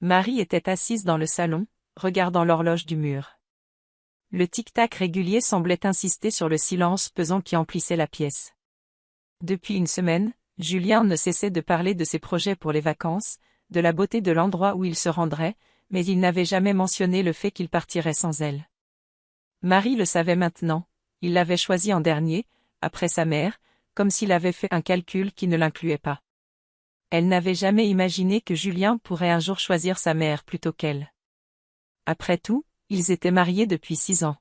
Marie était assise dans le salon, regardant l'horloge du mur. Le tic-tac régulier semblait insister sur le silence pesant qui emplissait la pièce. Depuis une semaine, Julien ne cessait de parler de ses projets pour les vacances, de la beauté de l'endroit où il se rendrait, mais il n'avait jamais mentionné le fait qu'il partirait sans elle. Marie le savait maintenant, il l'avait choisi en dernier, après sa mère, comme s'il avait fait un calcul qui ne l'incluait pas. Elle n'avait jamais imaginé que Julien pourrait un jour choisir sa mère plutôt qu'elle. Après tout, ils étaient mariés depuis 6 ans.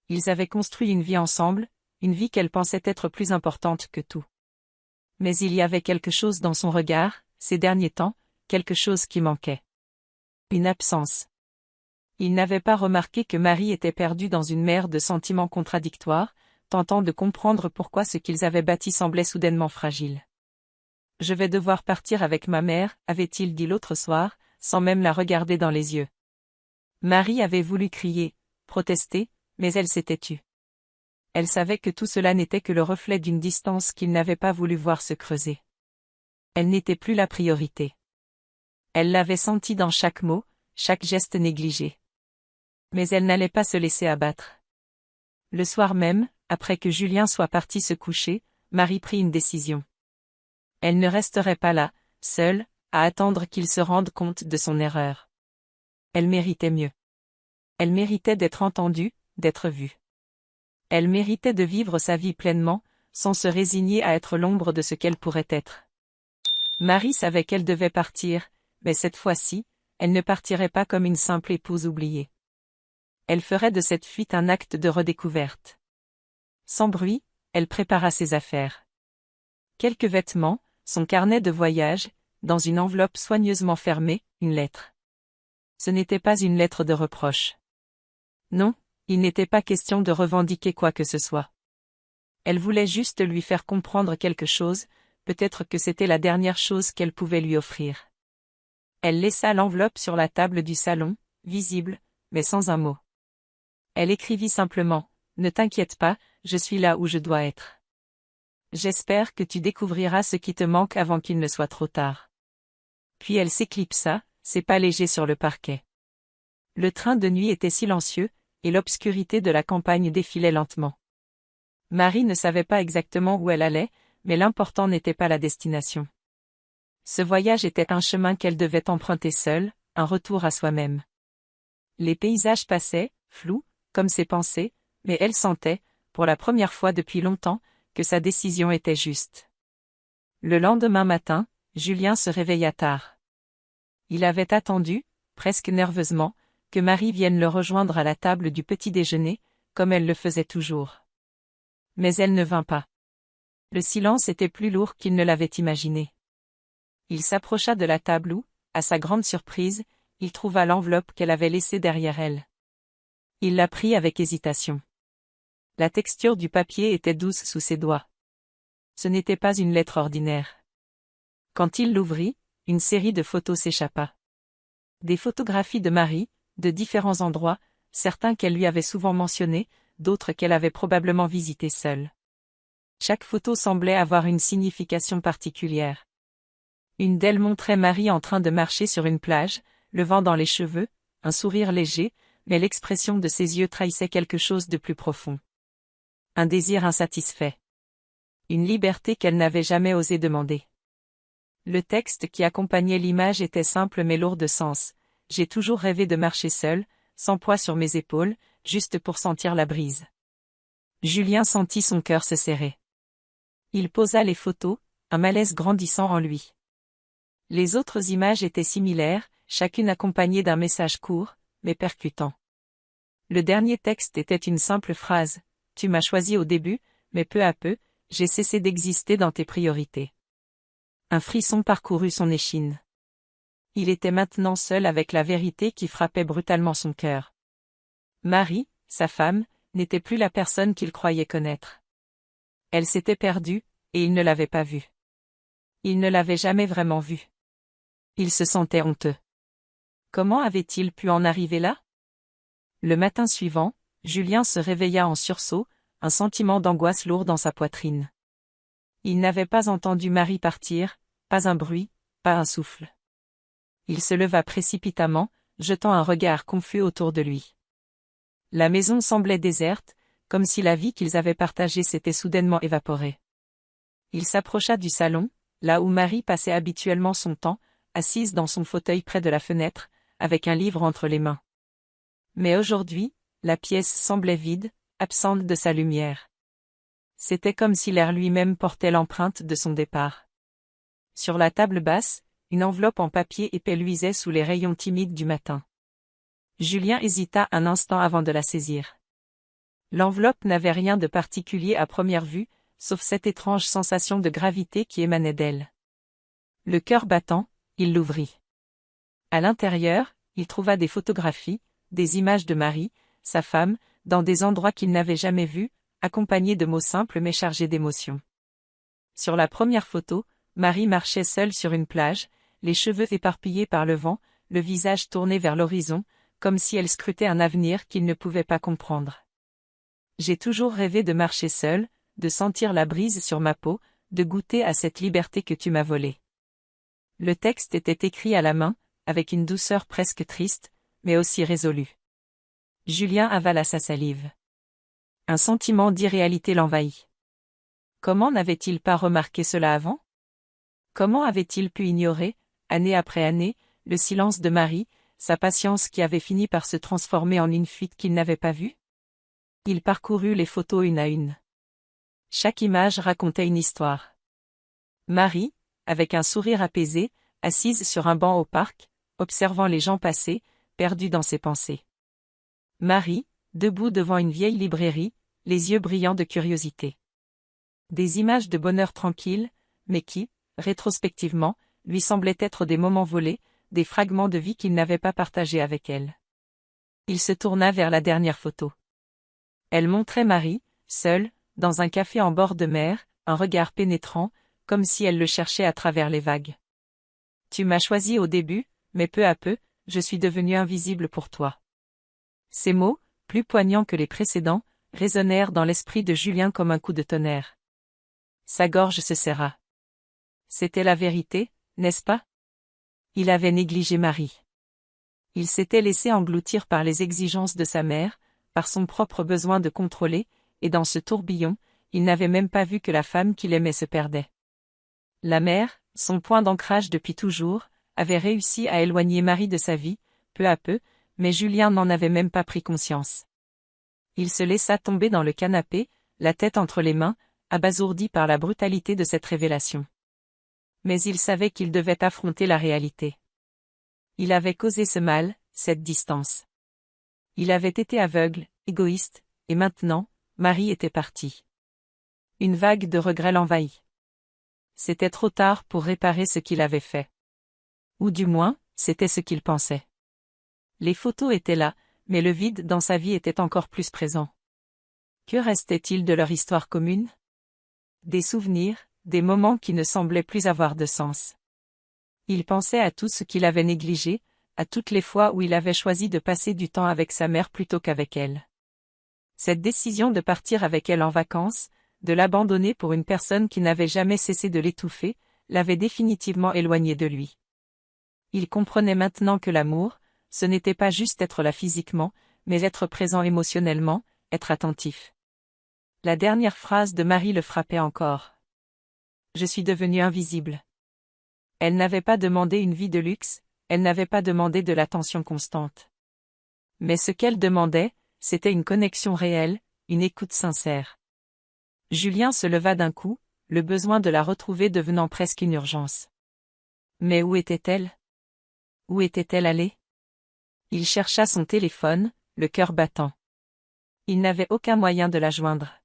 Ils avaient construit une vie ensemble, une vie qu'elle pensait être plus importante que tout. Mais il y avait quelque chose dans son regard, ces derniers temps, quelque chose qui manquait. Une absence. Il n'avait pas remarqué que Marie était perdue dans une mer de sentiments contradictoires, tentant de comprendre pourquoi ce qu'ils avaient bâti semblait soudainement fragile. « Je vais devoir partir avec ma mère », avait-il dit l'autre soir, sans même la regarder dans les yeux. Marie avait voulu crier, protester, mais elle s'était tue. Elle savait que tout cela n'était que le reflet d'une distance qu'il n'avait pas voulu voir se creuser. Elle n'était plus la priorité. Elle l'avait senti dans chaque mot, chaque geste négligé. Mais elle n'allait pas se laisser abattre. Le soir même, après que Julien soit parti se coucher, Marie prit une décision. Elle ne resterait pas là, seule, à attendre qu'il se rende compte de son erreur. Elle méritait mieux. Elle méritait d'être entendue, d'être vue. Elle méritait de vivre sa vie pleinement, sans se résigner à être l'ombre de ce qu'elle pourrait être. Marie savait qu'elle devait partir, mais cette fois-ci, elle ne partirait pas comme une simple épouse oubliée. Elle ferait de cette fuite un acte de redécouverte. Sans bruit, elle prépara ses affaires. Quelques vêtements, son carnet de voyage, dans une enveloppe soigneusement fermée, une lettre. Ce n'était pas une lettre de reproche. Non, il n'était pas question de revendiquer quoi que ce soit. Elle voulait juste lui faire comprendre quelque chose, peut-être que c'était la dernière chose qu'elle pouvait lui offrir. Elle laissa l'enveloppe sur la table du salon, visible, mais sans un mot. Elle écrivit simplement, « Ne t'inquiète pas, je suis là où je dois être. J'espère que tu découvriras ce qui te manque avant qu'il ne soit trop tard. » Puis elle s'éclipsa, ses pas légers sur le parquet. Le train de nuit était silencieux, et l'obscurité de la campagne défilait lentement. Marie ne savait pas exactement où elle allait, mais l'important n'était pas la destination. Ce voyage était un chemin qu'elle devait emprunter seule, un retour à soi-même. Les paysages passaient, flous, comme ses pensées, mais elle sentait, pour la première fois depuis longtemps, que sa décision était juste. Le lendemain matin, Julien se réveilla tard. Il avait attendu, presque nerveusement, que Marie vienne le rejoindre à la table du petit déjeuner, comme elle le faisait toujours. Mais elle ne vint pas. Le silence était plus lourd qu'il ne l'avait imaginé. Il s'approcha de la table où, à sa grande surprise, il trouva l'enveloppe qu'elle avait laissée derrière elle. Il la prit avec hésitation. La texture du papier était douce sous ses doigts. Ce n'était pas une lettre ordinaire. Quand il l'ouvrit, une série de photos s'échappa. Des photographies de Marie, de différents endroits, certains qu'elle lui avait souvent mentionnés, d'autres qu'elle avait probablement visités seule. Chaque photo semblait avoir une signification particulière. Une d'elles montrait Marie en train de marcher sur une plage, le vent dans les cheveux, un sourire léger, mais l'expression de ses yeux trahissait quelque chose de plus profond. Un désir insatisfait. Une liberté qu'elle n'avait jamais osé demander. Le texte qui accompagnait l'image était simple mais lourd de sens. « J'ai toujours rêvé de marcher seule, sans poids sur mes épaules, juste pour sentir la brise. » Julien sentit son cœur se serrer. Il posa les photos, un malaise grandissant en lui. Les autres images étaient similaires, chacune accompagnée d'un message court, mais percutant. Le dernier texte était une simple phrase, « Tu m'as choisi au début, mais peu à peu, j'ai cessé d'exister dans tes priorités. » Un frisson parcourut son échine. Il était maintenant seul avec la vérité qui frappait brutalement son cœur. Marie, sa femme, n'était plus la personne qu'il croyait connaître. Elle s'était perdue, et il ne l'avait pas vue. Il ne l'avait jamais vraiment vue. Il se sentait honteux. Comment avait-il pu en arriver là? Le matin suivant, Julien se réveilla en sursaut, un sentiment d'angoisse lourd dans sa poitrine. Il n'avait pas entendu Marie partir, pas un bruit, pas un souffle. Il se leva précipitamment, jetant un regard confus autour de lui. La maison semblait déserte, comme si la vie qu'ils avaient partagée s'était soudainement évaporée. Il s'approcha du salon, là où Marie passait habituellement son temps, assise dans son fauteuil près de la fenêtre, avec un livre entre les mains. Mais aujourd'hui, la pièce semblait vide, absente de sa lumière. C'était comme si l'air lui-même portait l'empreinte de son départ. Sur la table basse, une enveloppe en papier épais luisait sous les rayons timides du matin. Julien hésita un instant avant de la saisir. L'enveloppe n'avait rien de particulier à première vue, sauf cette étrange sensation de gravité qui émanait d'elle. Le cœur battant, il l'ouvrit. À l'intérieur, il trouva des photographies, des images de Marie, sa femme, dans des endroits qu'il n'avait jamais vus, accompagnés de mots simples mais chargés d'émotion. Sur la première photo, Marie marchait seule sur une plage, les cheveux éparpillés par le vent, le visage tourné vers l'horizon, comme si elle scrutait un avenir qu'il ne pouvait pas comprendre. J'ai toujours rêvé de marcher seule, de sentir la brise sur ma peau, de goûter à cette liberté que tu m'as volée. Le texte était écrit à la main, avec une douceur presque triste, mais aussi résolue. Julien avala sa salive. Un sentiment d'irréalité l'envahit. Comment n'avait-il pas remarqué cela avant? Comment avait-il pu ignorer, année après année, le silence de Marie, sa patience qui avait fini par se transformer en une fuite qu'il n'avait pas vue? Il parcourut les photos une à une. Chaque image racontait une histoire. Marie, avec un sourire apaisé, assise sur un banc au parc, observant les gens passer, perdue dans ses pensées. Marie, debout devant une vieille librairie, les yeux brillants de curiosité. Des images de bonheur tranquille, mais qui, rétrospectivement, lui semblaient être des moments volés, des fragments de vie qu'il n'avait pas partagés avec elle. Il se tourna vers la dernière photo. Elle montrait Marie, seule, dans un café en bord de mer, un regard pénétrant, comme si elle le cherchait à travers les vagues. Tu m'as choisi au début, mais peu à peu, je suis devenue invisible pour toi. Ces mots, plus poignants que les précédents, résonnèrent dans l'esprit de Julien comme un coup de tonnerre. Sa gorge se serra. C'était la vérité, n'est-ce pas? Il avait négligé Marie. Il s'était laissé engloutir par les exigences de sa mère, par son propre besoin de contrôler, et dans ce tourbillon, il n'avait même pas vu que la femme qu'il aimait se perdait. La mère, son point d'ancrage depuis toujours, avait réussi à éloigner Marie de sa vie, peu à peu, mais Julien n'en avait même pas pris conscience. Il se laissa tomber dans le canapé, la tête entre les mains, abasourdi par la brutalité de cette révélation. Mais il savait qu'il devait affronter la réalité. Il avait causé ce mal, cette distance. Il avait été aveugle, égoïste, et maintenant, Marie était partie. Une vague de regret l'envahit. C'était trop tard pour réparer ce qu'il avait fait. Ou du moins, c'était ce qu'il pensait. Les photos étaient là, mais le vide dans sa vie était encore plus présent. Que restait-il de leur histoire commune? Des souvenirs, des moments qui ne semblaient plus avoir de sens. Il pensait à tout ce qu'il avait négligé, à toutes les fois où il avait choisi de passer du temps avec sa mère plutôt qu'avec elle. Cette décision de partir avec elle en vacances, de l'abandonner pour une personne qui n'avait jamais cessé de l'étouffer, l'avait définitivement éloigné de lui. Il comprenait maintenant que l'amour, ce n'était pas juste être là physiquement, mais être présent émotionnellement, être attentif. La dernière phrase de Marie le frappait encore. Je suis devenue invisible. Elle n'avait pas demandé une vie de luxe, elle n'avait pas demandé de l'attention constante. Mais ce qu'elle demandait, c'était une connexion réelle, une écoute sincère. Julien se leva d'un coup, le besoin de la retrouver devenant presque une urgence. Mais où était-elle? Où était-elle allée? Il chercha son téléphone, le cœur battant. Il n'avait aucun moyen de la joindre.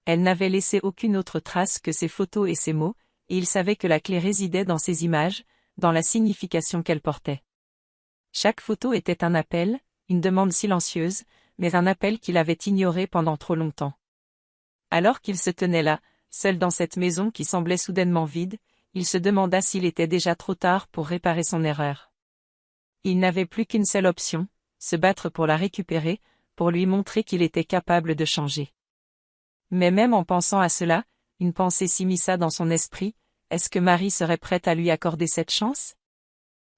Elle n'avait laissé aucune autre trace que ses photos et ses mots, et il savait que la clé résidait dans ces images, dans la signification qu'elles portaient. Chaque photo était un appel, une demande silencieuse, mais un appel qu'il avait ignoré pendant trop longtemps. Alors qu'il se tenait là, seul dans cette maison qui semblait soudainement vide, il se demanda s'il était déjà trop tard pour réparer son erreur. Il n'avait plus qu'une seule option, se battre pour la récupérer, pour lui montrer qu'il était capable de changer. Mais même en pensant à cela, une pensée s'immisça dans son esprit, est-ce que Marie serait prête à lui accorder cette chance?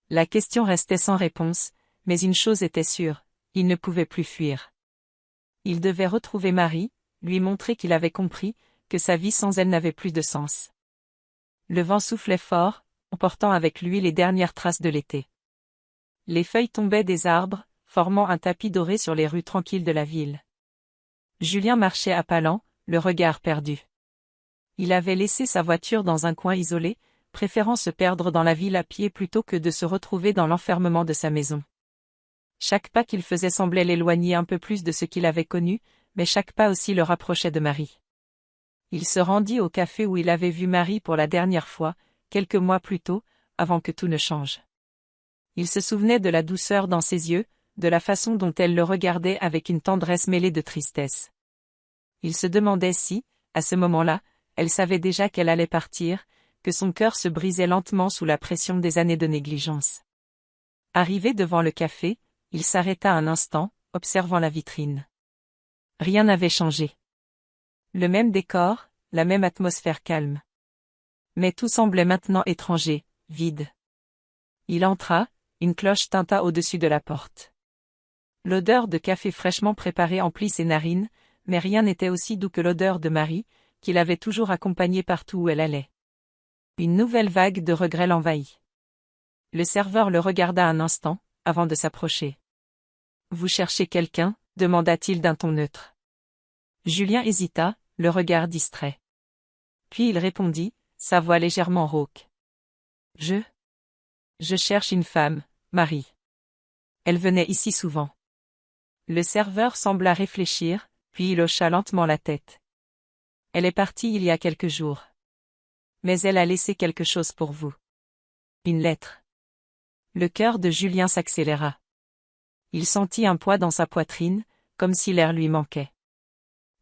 La question restait sans réponse, mais une chose était sûre, il ne pouvait plus fuir. Il devait retrouver Marie, lui montrer qu'il avait compris, que sa vie sans elle n'avait plus de sens. Le vent soufflait fort, emportant avec lui les dernières traces de l'été. Les feuilles tombaient des arbres, formant un tapis doré sur les rues tranquilles de la ville. Julien marchait à pas lents, le regard perdu. Il avait laissé sa voiture dans un coin isolé, préférant se perdre dans la ville à pied plutôt que de se retrouver dans l'enfermement de sa maison. Chaque pas qu'il faisait semblait l'éloigner un peu plus de ce qu'il avait connu, mais chaque pas aussi le rapprochait de Marie. Il se rendit au café où il avait vu Marie pour la dernière fois, quelques mois plus tôt, avant que tout ne change. Il se souvenait de la douceur dans ses yeux, de la façon dont elle le regardait avec une tendresse mêlée de tristesse. Il se demandait si, à ce moment-là, elle savait déjà qu'elle allait partir, que son cœur se brisait lentement sous la pression des années de négligence. Arrivé devant le café, il s'arrêta un instant, observant la vitrine. Rien n'avait changé. Le même décor, la même atmosphère calme. Mais tout semblait maintenant étranger, vide. Il entra, une cloche tinta au-dessus de la porte. L'odeur de café fraîchement préparé emplit ses narines, mais rien n'était aussi doux que l'odeur de Marie, qui l'avait toujours accompagnée partout où elle allait. Une nouvelle vague de regret l'envahit. Le serveur le regarda un instant, avant de s'approcher. « Vous cherchez quelqu'un » demanda-t-il d'un ton neutre. Julien hésita, le regard distrait. Puis il répondit, sa voix légèrement rauque. « Je cherche une femme, Marie. Elle venait ici souvent. » Le serveur sembla réfléchir, puis il hocha lentement la tête. « Elle est partie il y a quelques jours. Mais elle a laissé quelque chose pour vous. Une lettre. » Le cœur de Julien s'accéléra. Il sentit un poids dans sa poitrine, comme si l'air lui manquait.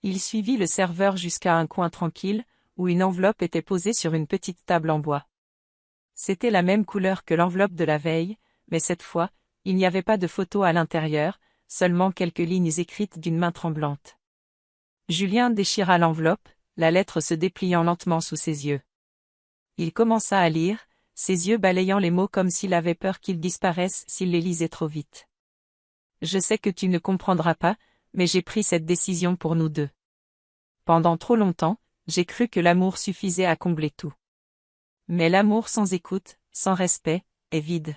Il suivit le serveur jusqu'à un coin tranquille, où une enveloppe était posée sur une petite table en bois. C'était la même couleur que l'enveloppe de la veille, mais cette fois, il n'y avait pas de photo à l'intérieur, seulement quelques lignes écrites d'une main tremblante. Julien déchira l'enveloppe, la lettre se dépliant lentement sous ses yeux. Il commença à lire, ses yeux balayant les mots comme s'il avait peur qu'ils disparaissent s'il les lisait trop vite. « Je sais que tu ne comprendras pas, mais j'ai pris cette décision pour nous deux. Pendant trop longtemps, j'ai cru que l'amour suffisait à combler tout. Mais l'amour sans écoute, sans respect, est vide.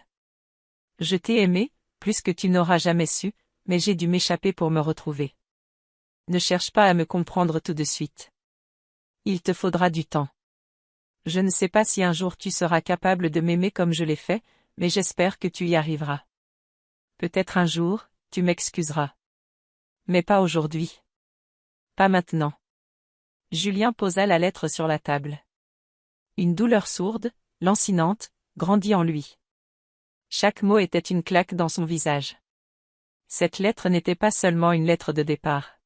Je t'ai aimé, plus que tu n'auras jamais su, mais j'ai dû m'échapper pour me retrouver. Ne cherche pas à me comprendre tout de suite. Il te faudra du temps. Je ne sais pas si un jour tu seras capable de m'aimer comme je l'ai fait, mais j'espère que tu y arriveras. Peut-être un jour, tu m'excuseras. Mais pas aujourd'hui. Pas maintenant. » Julien posa la lettre sur la table. Une douleur sourde, lancinante, grandit en lui. Chaque mot était une claque dans son visage. Cette lettre n'était pas seulement une lettre de départ.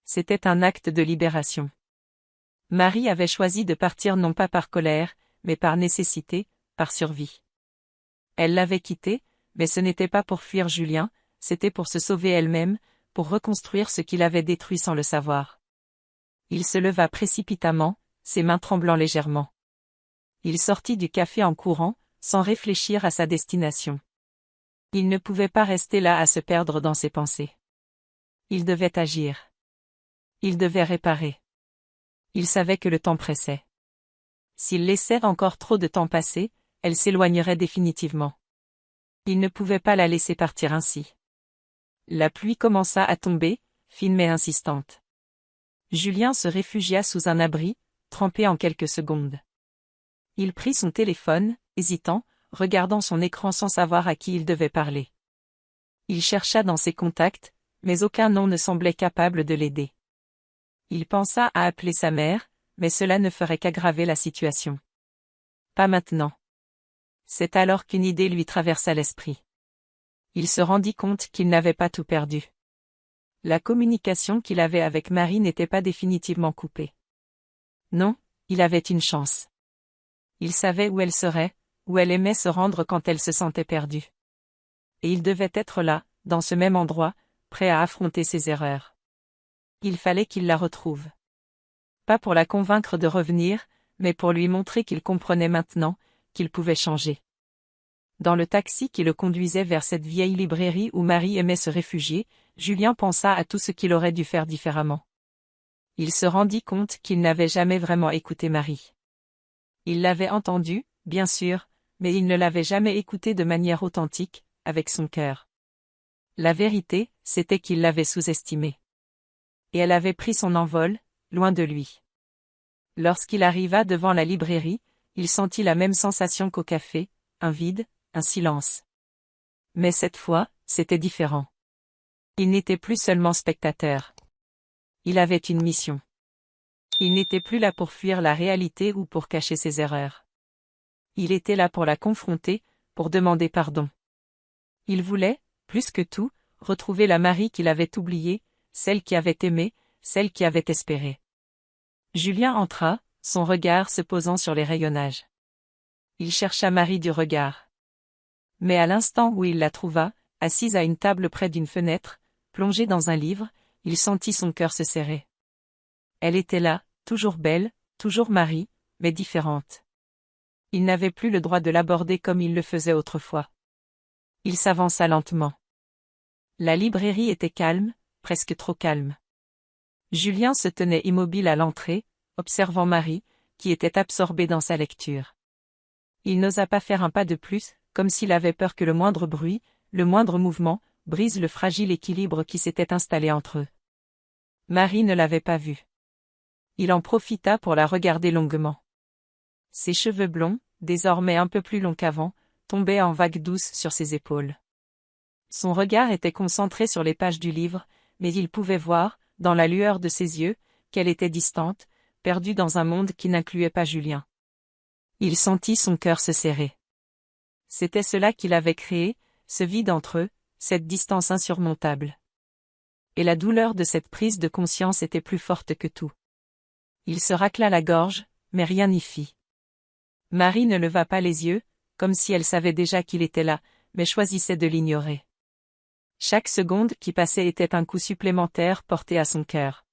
C'était un acte de libération. Marie avait choisi de partir non pas par colère, mais par nécessité, par survie. Elle l'avait quitté, mais ce n'était pas pour fuir Julien, c'était pour se sauver elle-même, pour reconstruire ce qu'il avait détruit sans le savoir. Il se leva précipitamment, ses mains tremblant légèrement. Il sortit du café en courant, sans réfléchir à sa destination. Il ne pouvait pas rester là à se perdre dans ses pensées. Il devait agir. Il devait réparer. Il savait que le temps pressait. S'il laissait encore trop de temps passer, elle s'éloignerait définitivement. Il ne pouvait pas la laisser partir ainsi. La pluie commença à tomber, fine mais insistante. Julien se réfugia sous un abri, trempé en quelques secondes. Il prit son téléphone, hésitant, regardant son écran sans savoir à qui il devait parler. Il chercha dans ses contacts, mais aucun nom ne semblait capable de l'aider. Il pensa à appeler sa mère, mais cela ne ferait qu'aggraver la situation. Pas maintenant. C'est alors qu'une idée lui traversa l'esprit. Il se rendit compte qu'il n'avait pas tout perdu. La communication qu'il avait avec Marie n'était pas définitivement coupée. Non, il avait une chance. Il savait où elle serait, où elle aimait se rendre quand elle se sentait perdue. Et il devait être là, dans ce même endroit, prêt à affronter ses erreurs. Il fallait qu'il la retrouve. Pas pour la convaincre de revenir, mais pour lui montrer qu'il comprenait maintenant, qu'il pouvait changer. Dans le taxi qui le conduisait vers cette vieille librairie où Marie aimait se réfugier, Julien pensa à tout ce qu'il aurait dû faire différemment. Il se rendit compte qu'il n'avait jamais vraiment écouté Marie. Il l'avait entendue, bien sûr, mais il ne l'avait jamais écoutée de manière authentique, avec son cœur. La vérité, c'était qu'il l'avait sous-estimée. Et elle avait pris son envol, loin de lui. Lorsqu'il arriva devant la librairie, il sentit la même sensation qu'au café, un vide, un silence. Mais cette fois, c'était différent. Il n'était plus seulement spectateur. Il avait une mission. Il n'était plus là pour fuir la réalité ou pour cacher ses erreurs. Il était là pour la confronter, pour demander pardon. Il voulait, plus que tout, retrouver la Marie qu'il avait oubliée, celle qui avait aimé, celle qui avait espéré. Julien entra, son regard se posant sur les rayonnages. Il chercha Marie du regard. Mais à l'instant où il la trouva, assise à une table près d'une fenêtre, plongée dans un livre, il sentit son cœur se serrer. Elle était là, toujours belle, toujours Marie, mais différente. Il n'avait plus le droit de l'aborder comme il le faisait autrefois. Il s'avança lentement. La librairie était calme, presque trop calme. Julien se tenait immobile à l'entrée, observant Marie, qui était absorbée dans sa lecture. Il n'osa pas faire un pas de plus, comme s'il avait peur que le moindre bruit, le moindre mouvement, brise le fragile équilibre qui s'était installé entre eux. Marie ne l'avait pas vu. Il en profita pour la regarder longuement. Ses cheveux blonds, désormais un peu plus longs qu'avant, tombaient en vagues douces sur ses épaules. Son regard était concentré sur les pages du livre, mais il pouvait voir, dans la lueur de ses yeux, qu'elle était distante, perdue dans un monde qui n'incluait pas Julien. Il sentit son cœur se serrer. C'était cela qu'il avait créé, ce vide entre eux, cette distance insurmontable. Et la douleur de cette prise de conscience était plus forte que tout. Il se racla la gorge, mais rien n'y fit. Marie ne leva pas les yeux, comme si elle savait déjà qu'il était là, mais choisissait de l'ignorer. Chaque seconde qui passait était un coup supplémentaire porté à son cœur.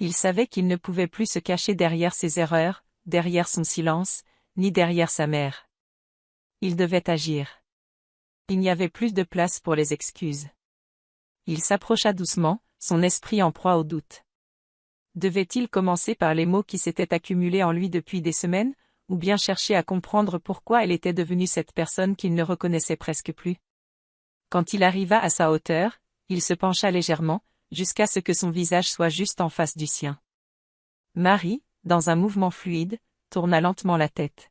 Il savait qu'il ne pouvait plus se cacher derrière ses erreurs, derrière son silence, ni derrière sa mère. Il devait agir. Il n'y avait plus de place pour les excuses. Il s'approcha doucement, son esprit en proie au doute. Devait-il commencer par les mots qui s'étaient accumulés en lui depuis des semaines, ou bien chercher à comprendre pourquoi elle était devenue cette personne qu'il ne reconnaissait presque plus? Quand il arriva à sa hauteur, il se pencha légèrement, jusqu'à ce que son visage soit juste en face du sien. Marie, dans un mouvement fluide, tourna lentement la tête.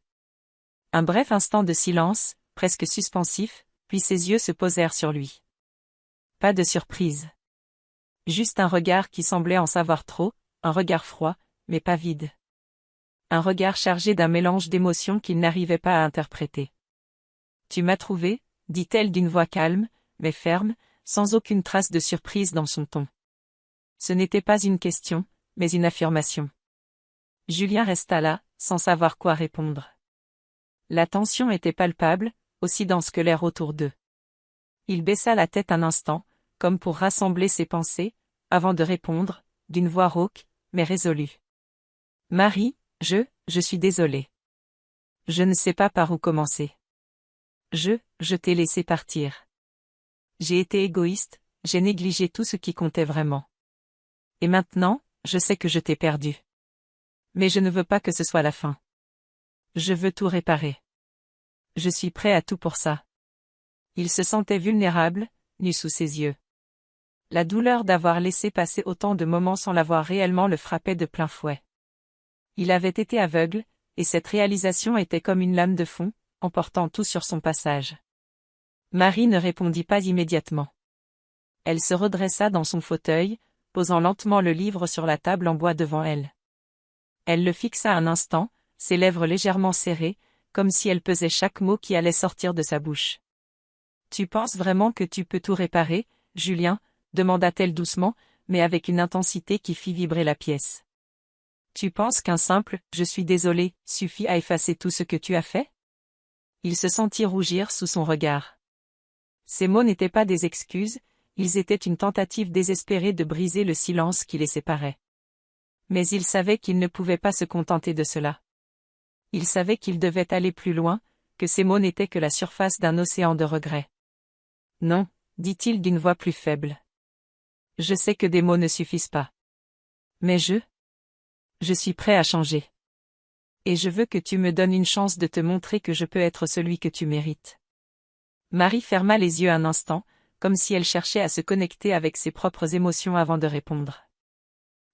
Un bref instant de silence, presque suspensif, puis ses yeux se posèrent sur lui. Pas de surprise. Juste un regard qui semblait en savoir trop, un regard froid, mais pas vide. Un regard chargé d'un mélange d'émotions qu'il n'arrivait pas à interpréter. « Tu m'as trouvé ?» dit-elle d'une voix calme, mais ferme, sans aucune trace de surprise dans son ton. Ce n'était pas une question, mais une affirmation. Julien resta là, sans savoir quoi répondre. La tension était palpable, aussi dense que l'air autour d'eux. Il baissa la tête un instant, comme pour rassembler ses pensées, avant de répondre, d'une voix rauque, mais résolue. « Marie, je suis désolé. Je ne sais pas par où commencer. Je t'ai laissé partir. J'ai été égoïste, j'ai négligé tout ce qui comptait vraiment. Et maintenant, je sais que je t'ai perdu. Mais je ne veux pas que ce soit la fin. Je veux tout réparer. Je suis prêt à tout pour ça. » Il se sentait vulnérable, nu sous ses yeux. La douleur d'avoir laissé passer autant de moments sans l'avoir réellement le frappait de plein fouet. Il avait été aveugle, et cette réalisation était comme une lame de fond, emportant tout sur son passage. Marie ne répondit pas immédiatement. Elle se redressa dans son fauteuil, posant lentement le livre sur la table en bois devant elle. Elle le fixa un instant, ses lèvres légèrement serrées, comme si elle pesait chaque mot qui allait sortir de sa bouche. « Tu penses vraiment que tu peux tout réparer, Julien ?» demanda-t-elle doucement, mais avec une intensité qui fit vibrer la pièce. « Tu penses qu'un simple « je suis désolé » suffit à effacer tout ce que tu as fait ?» Il se sentit rougir sous son regard. Ces mots n'étaient pas des excuses, ils étaient une tentative désespérée de briser le silence qui les séparait. Mais il savait qu'il ne pouvait pas se contenter de cela. Il savait qu'il devait aller plus loin, que ces mots n'étaient que la surface d'un océan de regrets. Non, dit-il d'une voix plus faible. Je sais que des mots ne suffisent pas. Mais je suis prêt à changer. Et je veux que tu me donnes une chance de te montrer que je peux être celui que tu mérites. Marie ferma les yeux un instant, comme si elle cherchait à se connecter avec ses propres émotions avant de répondre.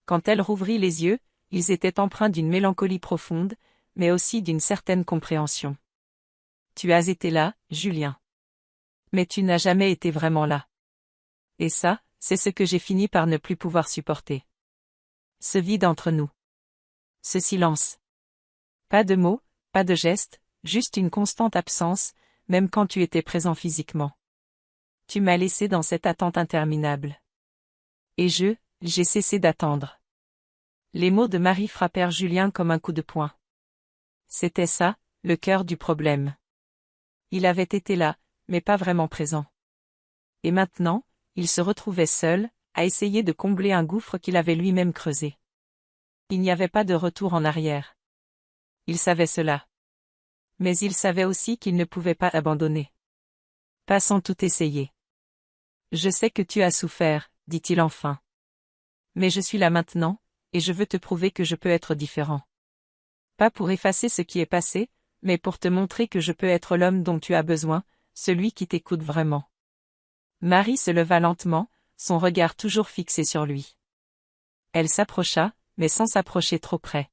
Quand elle rouvrit les yeux, ils étaient empreints d'une mélancolie profonde, mais aussi d'une certaine compréhension. Tu as été là, Julien. Mais tu n'as jamais été vraiment là. Et ça, c'est ce que j'ai fini par ne plus pouvoir supporter. Ce vide entre nous. Ce silence. Pas de mots, pas de gestes, juste une constante absence, même quand tu étais présent physiquement. Tu m'as laissé dans cette attente interminable. Et j'ai cessé d'attendre. Les mots de Marie frappèrent Julien comme un coup de poing. C'était ça, le cœur du problème. Il avait été là, mais pas vraiment présent. Et maintenant, il se retrouvait seul, à essayer de combler un gouffre qu'il avait lui-même creusé. Il n'y avait pas de retour en arrière. Il savait cela. Mais il savait aussi qu'il ne pouvait pas abandonner. Pas sans tout essayer. Je sais que tu as souffert, dit-il enfin. Mais je suis là maintenant, et je veux te prouver que je peux être différent. Pas pour effacer ce qui est passé, mais pour te montrer que je peux être l'homme dont tu as besoin, celui qui t'écoute vraiment. Marie se leva lentement, son regard toujours fixé sur lui. Elle s'approcha, mais sans s'approcher trop près.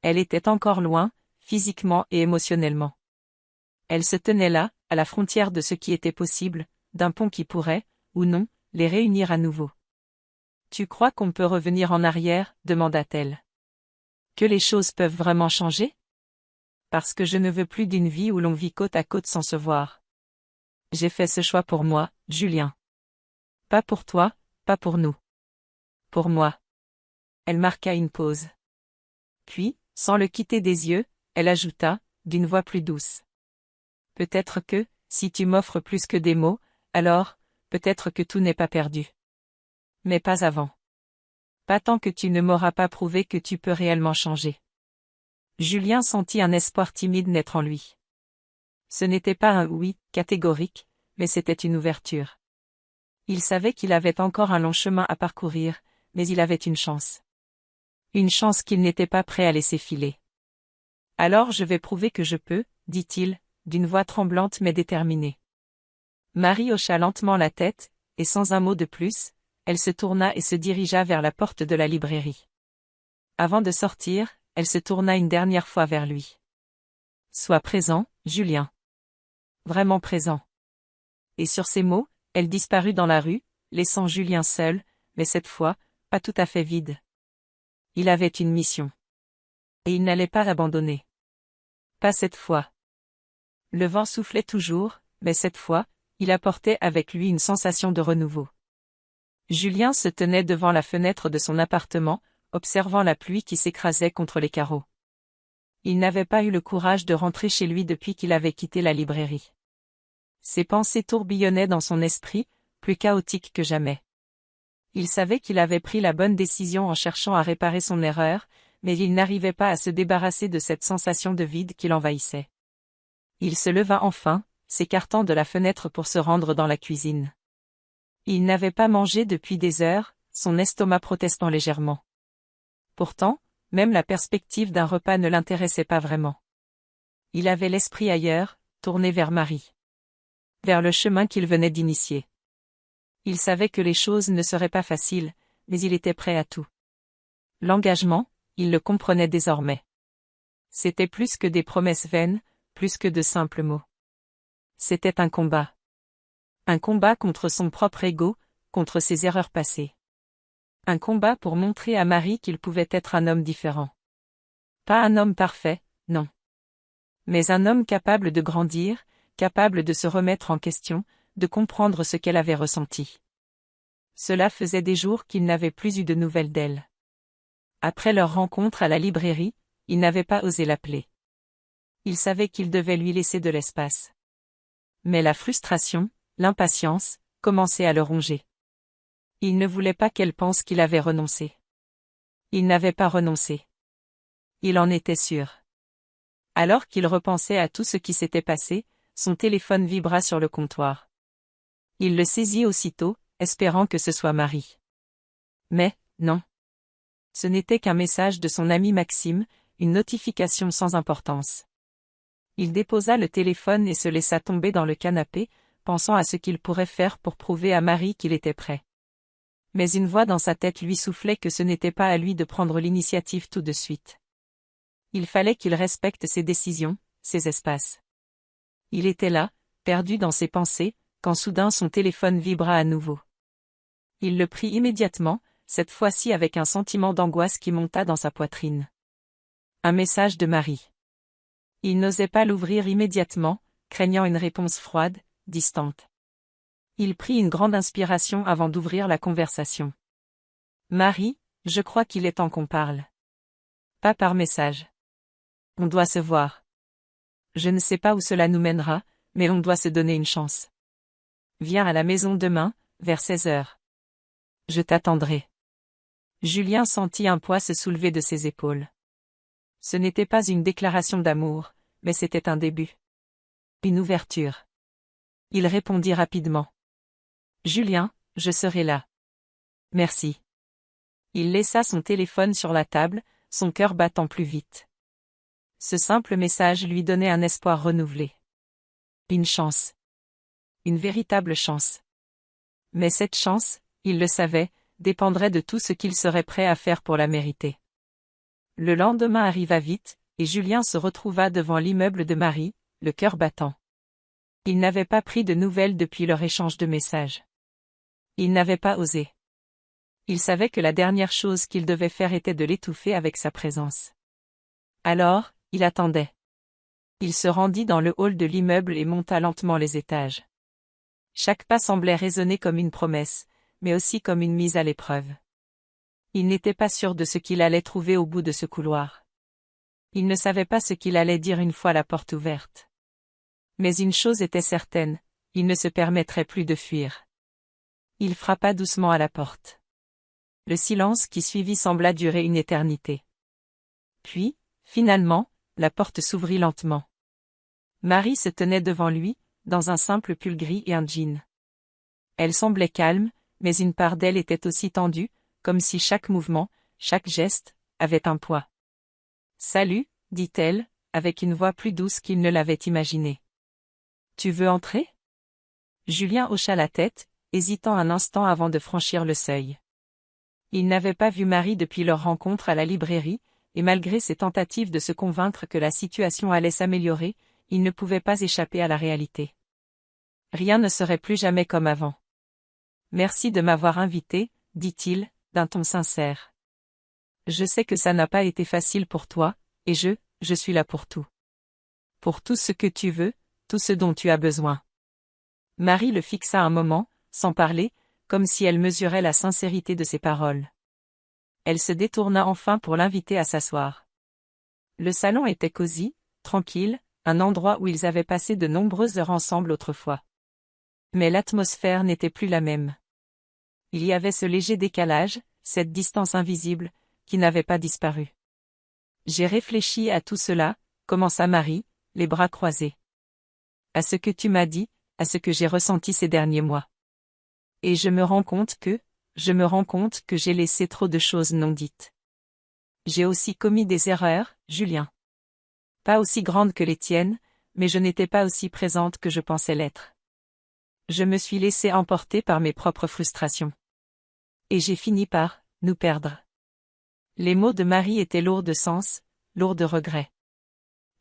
Elle était encore loin, physiquement et émotionnellement. Elle se tenait là, à la frontière de ce qui était possible, d'un pont qui pourrait, ou non, les réunir à nouveau. Tu crois qu'on peut revenir en arrière, demanda-t-elle. Que les choses peuvent vraiment changer? Parce que je ne veux plus d'une vie où l'on vit côte à côte sans se voir. J'ai fait ce choix pour moi, Julien. Pas pour toi, pas pour nous. Pour moi. Elle marqua une pause. Puis, sans le quitter des yeux, elle ajouta, d'une voix plus douce. Peut-être que, si tu m'offres plus que des mots, alors, peut-être que tout n'est pas perdu. Mais pas avant. Pas tant que tu ne m'auras pas prouvé que tu peux réellement changer. Julien sentit un espoir timide naître en lui. Ce n'était pas un oui catégorique, mais c'était une ouverture. Il savait qu'il avait encore un long chemin à parcourir, mais il avait une chance. Une chance qu'il n'était pas prêt à laisser filer. Alors je vais prouver que je peux, dit-il, d'une voix tremblante mais déterminée. Marie hocha lentement la tête, et sans un mot de plus, elle se tourna et se dirigea vers la porte de la librairie. Avant de sortir, elle se tourna une dernière fois vers lui. Sois présent, Julien. Vraiment présent. Et sur ces mots, elle disparut dans la rue, laissant Julien seul, mais cette fois, pas tout à fait vide. Il avait une mission. Et il n'allait pas l'abandonner. Pas cette fois. Le vent soufflait toujours, mais cette fois, il apportait avec lui une sensation de renouveau. Julien se tenait devant la fenêtre de son appartement, observant la pluie qui s'écrasait contre les carreaux. Il n'avait pas eu le courage de rentrer chez lui depuis qu'il avait quitté la librairie. Ses pensées tourbillonnaient dans son esprit, plus chaotiques que jamais. Il savait qu'il avait pris la bonne décision en cherchant à réparer son erreur, mais il n'arrivait pas à se débarrasser de cette sensation de vide qui l'envahissait. Il se leva enfin, s'écartant de la fenêtre pour se rendre dans la cuisine. Il n'avait pas mangé depuis des heures, son estomac protestant légèrement. Pourtant, même la perspective d'un repas ne l'intéressait pas vraiment. Il avait l'esprit ailleurs, tourné vers Marie. Vers le chemin qu'il venait d'initier. Il savait que les choses ne seraient pas faciles, mais il était prêt à tout. L'engagement, il le comprenait désormais. C'était plus que des promesses vaines, plus que de simples mots. C'était un combat. Un combat contre son propre ego, contre ses erreurs passées. Un combat pour montrer à Marie qu'il pouvait être un homme différent. Pas un homme parfait, non. Mais un homme capable de grandir, capable de se remettre en question, de comprendre ce qu'elle avait ressenti. Cela faisait des jours qu'il n'avait plus eu de nouvelles d'elle. Après leur rencontre à la librairie, il n'avait pas osé l'appeler. Il savait qu'il devait lui laisser de l'espace. Mais la frustration, l'impatience, commençaient à le ronger. Il ne voulait pas qu'elle pense qu'il avait renoncé. Il n'avait pas renoncé. Il en était sûr. Alors qu'il repensait à tout ce qui s'était passé, son téléphone vibra sur le comptoir. Il le saisit aussitôt, espérant que ce soit Marie. Mais, non. Ce n'était qu'un message de son ami Maxime, une notification sans importance. Il déposa le téléphone et se laissa tomber dans le canapé, pensant à ce qu'il pourrait faire pour prouver à Marie qu'il était prêt. Mais une voix dans sa tête lui soufflait que ce n'était pas à lui de prendre l'initiative tout de suite. Il fallait qu'il respecte ses décisions, ses espaces. Il était là, perdu dans ses pensées, quand soudain son téléphone vibra à nouveau. Il le prit immédiatement, cette fois-ci avec un sentiment d'angoisse qui monta dans sa poitrine. Un message de Marie. Il n'osait pas l'ouvrir immédiatement, craignant une réponse froide, distante. Il prit une grande inspiration avant d'ouvrir la conversation. « Marie, je crois qu'il est temps qu'on parle. Pas par message. On doit se voir. Je ne sais pas où cela nous mènera, mais on doit se donner une chance. Viens à la maison demain, vers 16 heures. Je t'attendrai. » Julien sentit un poids se soulever de ses épaules. Ce n'était pas une déclaration d'amour, mais c'était un début. Une ouverture. Il répondit rapidement. « Julien, je serai là. Merci. » Il laissa son téléphone sur la table, son cœur battant plus vite. Ce simple message lui donnait un espoir renouvelé. Une chance. Une véritable chance. Mais cette chance, il le savait, dépendrait de tout ce qu'il serait prêt à faire pour la mériter. Le lendemain arriva vite, et Julien se retrouva devant l'immeuble de Marie, le cœur battant. Il n'avait pas pris de nouvelles depuis leur échange de messages. Il n'avait pas osé. Il savait que la dernière chose qu'il devait faire était de l'étouffer avec sa présence. Alors, il attendait. Il se rendit dans le hall de l'immeuble et monta lentement les étages. Chaque pas semblait résonner comme une promesse, mais aussi comme une mise à l'épreuve. Il n'était pas sûr de ce qu'il allait trouver au bout de ce couloir. Il ne savait pas ce qu'il allait dire une fois la porte ouverte. Mais une chose était certaine, il ne se permettrait plus de fuir. Il frappa doucement à la porte. Le silence qui suivit sembla durer une éternité. Puis, finalement, la porte s'ouvrit lentement. Marie se tenait devant lui, dans un simple pull gris et un jean. Elle semblait calme, mais une part d'elle était aussi tendue, comme si chaque mouvement, chaque geste, avait un poids. « Salut, dit-elle, avec une voix plus douce qu'il ne l'avait imaginé. « Tu veux entrer ?» Julien hocha la tête, hésitant un instant avant de franchir le seuil. Il n'avait pas vu Marie depuis leur rencontre à la librairie, et malgré ses tentatives de se convaincre que la situation allait s'améliorer, il ne pouvait pas échapper à la réalité. Rien ne serait plus jamais comme avant. « Merci de m'avoir invité, dit-il, d'un ton sincère. Je sais que ça n'a pas été facile pour toi, et je suis là pour tout. Pour tout ce que tu veux, tout ce dont tu as besoin. » Marie le fixa un moment, sans parler, comme si elle mesurait la sincérité de ses paroles. Elle se détourna enfin pour l'inviter à s'asseoir. Le salon était cosy, tranquille, un endroit où ils avaient passé de nombreuses heures ensemble autrefois. Mais l'atmosphère n'était plus la même. Il y avait ce léger décalage, cette distance invisible, qui n'avait pas disparu. « J'ai réfléchi à tout cela, » commença Marie, les bras croisés. « À ce que tu m'as dit, à ce que j'ai ressenti ces derniers mois. Et je me rends compte que j'ai laissé trop de choses non dites. J'ai aussi commis des erreurs, Julien. Pas aussi grandes que les tiennes, mais je n'étais pas aussi présente que je pensais l'être. Je me suis laissée emporter par mes propres frustrations. Et j'ai fini par nous perdre. » Les mots de Marie étaient lourds de sens, lourds de regrets.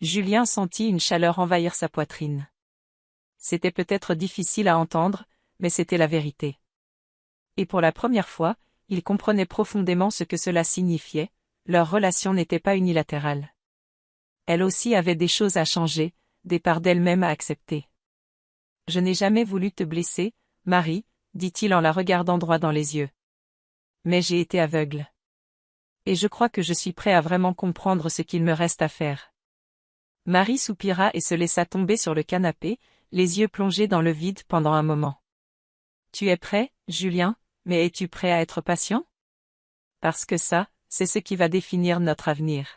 Julien sentit une chaleur envahir sa poitrine. C'était peut-être difficile à entendre, mais c'était la vérité. Et pour la première fois, il comprenait profondément ce que cela signifiait, leur relation n'était pas unilatérale. Elle aussi avait des choses à changer, des parts d'elle-même à accepter. « Je n'ai jamais voulu te blesser, Marie, » dit-il en la regardant droit dans les yeux. « Mais j'ai été aveugle. Et je crois que je suis prêt à vraiment comprendre ce qu'il me reste à faire. » Marie soupira et se laissa tomber sur le canapé, les yeux plongés dans le vide pendant un moment. « Tu es prêt, Julien, mais es-tu prêt à être patient ? Parce que ça, c'est ce qui va définir notre avenir. »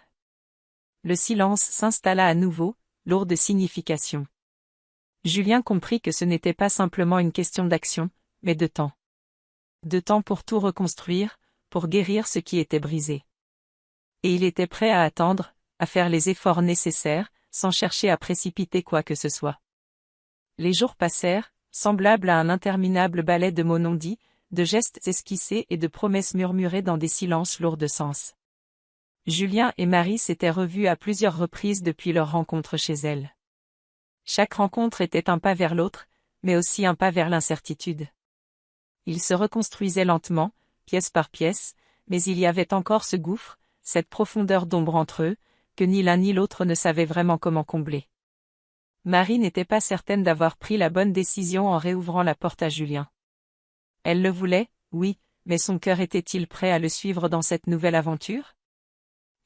Le silence s'installa à nouveau, lourd de signification. Julien comprit que ce n'était pas simplement une question d'action, mais de temps. De temps pour tout reconstruire, pour guérir ce qui était brisé. Et il était prêt à attendre, à faire les efforts nécessaires, sans chercher à précipiter quoi que ce soit. Les jours passèrent, semblables à un interminable ballet de mots non dits, de gestes esquissés et de promesses murmurées dans des silences lourds de sens. Julien et Marie s'étaient revus à plusieurs reprises depuis leur rencontre chez elle. Chaque rencontre était un pas vers l'autre, mais aussi un pas vers l'incertitude. Ils se reconstruisaient lentement, pièce par pièce, mais il y avait encore ce gouffre, cette profondeur d'ombre entre eux, que ni l'un ni l'autre ne savait vraiment comment combler. Marie n'était pas certaine d'avoir pris la bonne décision en réouvrant la porte à Julien. Elle le voulait, oui, mais son cœur était-il prêt à le suivre dans cette nouvelle aventure?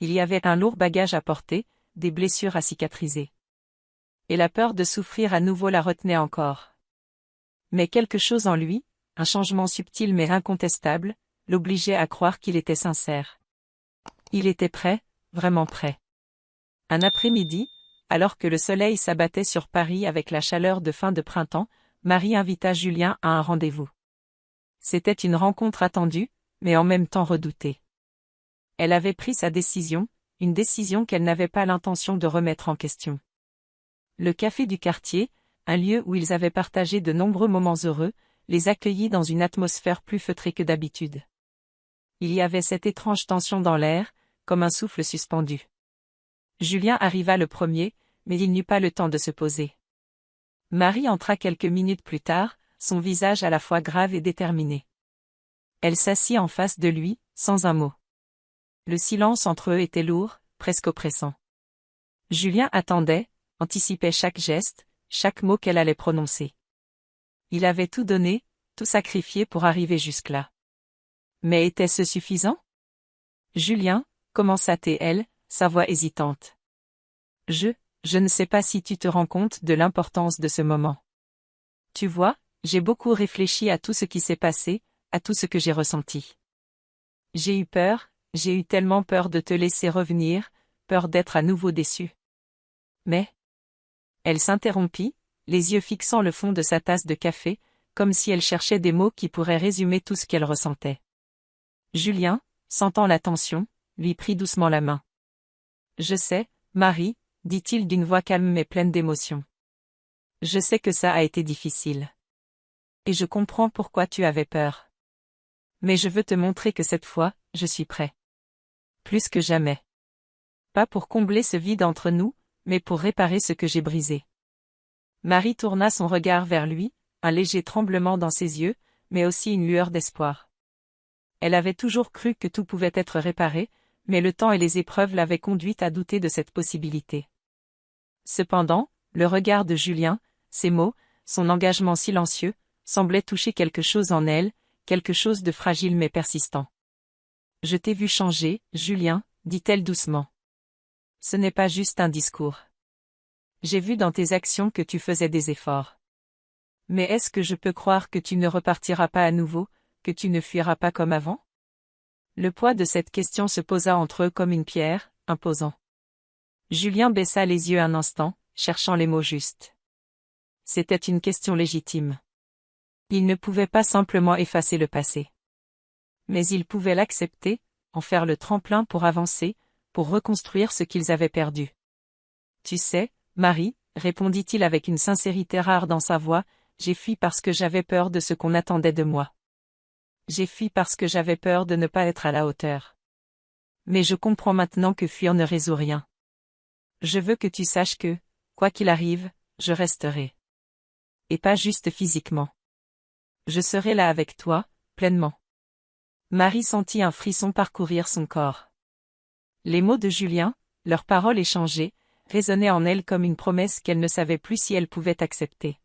Il y avait un lourd bagage à porter, des blessures à cicatriser. Et la peur de souffrir à nouveau la retenait encore. Mais quelque chose en lui, un changement subtil mais incontestable, l'obligeait à croire qu'il était sincère. Il était prêt, vraiment prêt. Un après-midi, alors que le soleil s'abattait sur Paris avec la chaleur de fin de printemps, Marie invita Julien à un rendez-vous. C'était une rencontre attendue, mais en même temps redoutée. Elle avait pris sa décision, une décision qu'elle n'avait pas l'intention de remettre en question. Le café du quartier, un lieu où ils avaient partagé de nombreux moments heureux, les accueillit dans une atmosphère plus feutrée que d'habitude. Il y avait cette étrange tension dans l'air, comme un souffle suspendu. Julien arriva le premier, mais il n'eut pas le temps de se poser. Marie entra quelques minutes plus tard, son visage à la fois grave et déterminé. Elle s'assit en face de lui, sans un mot. Le silence entre eux était lourd, presque oppressant. Julien attendait, anticipait chaque geste, chaque mot qu'elle allait prononcer. Il avait tout donné, tout sacrifié pour arriver jusque-là. Mais était-ce suffisant? Julien, commença-t-elle, sa voix hésitante. Je ne sais pas si tu te rends compte de l'importance de ce moment. Tu vois, j'ai beaucoup réfléchi à tout ce qui s'est passé, à tout ce que j'ai ressenti. J'ai eu tellement peur de te laisser revenir, peur d'être à nouveau déçue. Mais... Elle s'interrompit, les yeux fixant le fond de sa tasse de café, comme si elle cherchait des mots qui pourraient résumer tout ce qu'elle ressentait. Julien, sentant la tension, lui prit doucement la main. Je sais, Marie, dit-il d'une voix calme mais pleine d'émotion. Je sais que ça a été difficile. Et je comprends pourquoi tu avais peur. Mais je veux te montrer que cette fois, je suis prêt. Plus que jamais. Pas pour combler ce vide entre nous, mais pour réparer ce que j'ai brisé. Marie tourna son regard vers lui, un léger tremblement dans ses yeux, mais aussi une lueur d'espoir. Elle avait toujours cru que tout pouvait être réparé, mais le temps et les épreuves l'avaient conduite à douter de cette possibilité. Cependant, le regard de Julien, ses mots, son engagement silencieux, semblaient toucher quelque chose en elle, quelque chose de fragile mais persistant. Je t'ai vu changer, Julien, dit-elle doucement. Ce n'est pas juste un discours. J'ai vu dans tes actions que tu faisais des efforts. Mais est-ce que je peux croire que tu ne repartiras pas à nouveau, que tu ne fuiras pas comme avant? Le poids de cette question se posa entre eux comme une pierre, imposant. Julien baissa les yeux un instant, cherchant les mots justes. C'était une question légitime. Il ne pouvait pas simplement effacer le passé. Mais il pouvait l'accepter, en faire le tremplin pour avancer, pour reconstruire ce qu'ils avaient perdu. Tu sais, Marie, répondit-il avec une sincérité rare dans sa voix, j'ai fui parce que j'avais peur de ce qu'on attendait de moi. J'ai fui parce que j'avais peur de ne pas être à la hauteur. Mais je comprends maintenant que fuir ne résout rien. Je veux que tu saches que, quoi qu'il arrive, je resterai. Et pas juste physiquement. Je serai là avec toi, pleinement. Marie sentit un frisson parcourir son corps. Les mots de Julien, leurs paroles échangées, résonnaient en elle comme une promesse qu'elle ne savait plus si elle pouvait accepter.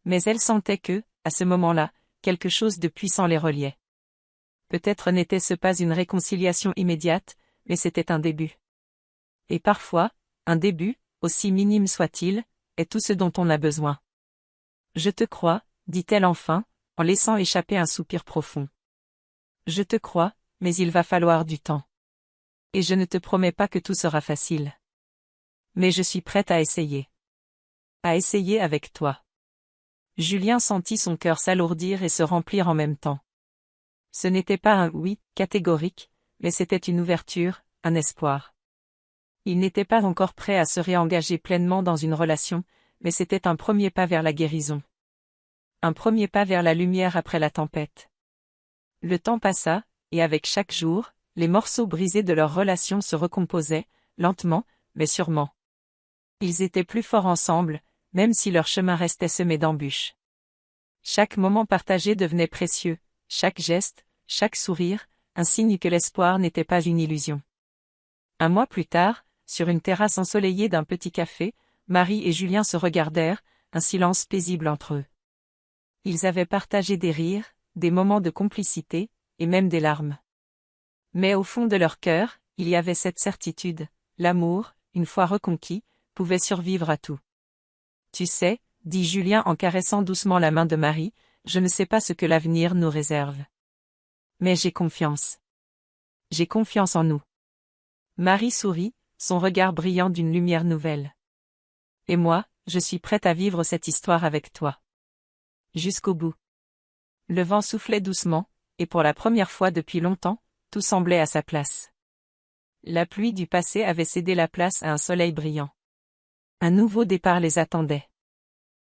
Mais elle sentait que, à ce moment-là, quelque chose de puissant les reliait. Peut-être n'était-ce pas une réconciliation immédiate, mais c'était un début. Et parfois, un début, aussi minime soit-il, est tout ce dont on a besoin. Je te crois, dit-elle enfin, en laissant échapper un soupir profond. Je te crois, mais il va falloir du temps. Et je ne te promets pas que tout sera facile. Mais je suis prête à essayer. À essayer avec toi. Julien sentit son cœur s'alourdir et se remplir en même temps. Ce n'était pas un oui catégorique, mais c'était une ouverture, un espoir. Il n'était pas encore prêt à se réengager pleinement dans une relation, mais c'était un premier pas vers la guérison. Un premier pas vers la lumière après la tempête. Le temps passa, et avec chaque jour, les morceaux brisés de leur relation se recomposaient, lentement, mais sûrement. Ils étaient plus forts ensemble, même si leur chemin restait semé d'embûches. Chaque moment partagé devenait précieux, chaque geste, chaque sourire, un signe que l'espoir n'était pas une illusion. Un mois plus tard, sur une terrasse ensoleillée d'un petit café, Marie et Julien se regardèrent, un silence paisible entre eux. Ils avaient partagé des rires, des moments de complicité, et même des larmes. Mais au fond de leur cœur, il y avait cette certitude, l'amour, une fois reconquis, pouvait survivre à tout. Tu sais, dit Julien en caressant doucement la main de Marie, je ne sais pas ce que l'avenir nous réserve. Mais j'ai confiance. J'ai confiance en nous. Marie sourit, son regard brillant d'une lumière nouvelle. Et moi, je suis prête à vivre cette histoire avec toi. Jusqu'au bout. Le vent soufflait doucement, et pour la première fois depuis longtemps, tout semblait à sa place. La pluie du passé avait cédé la place à un soleil brillant. Un nouveau départ les attendait.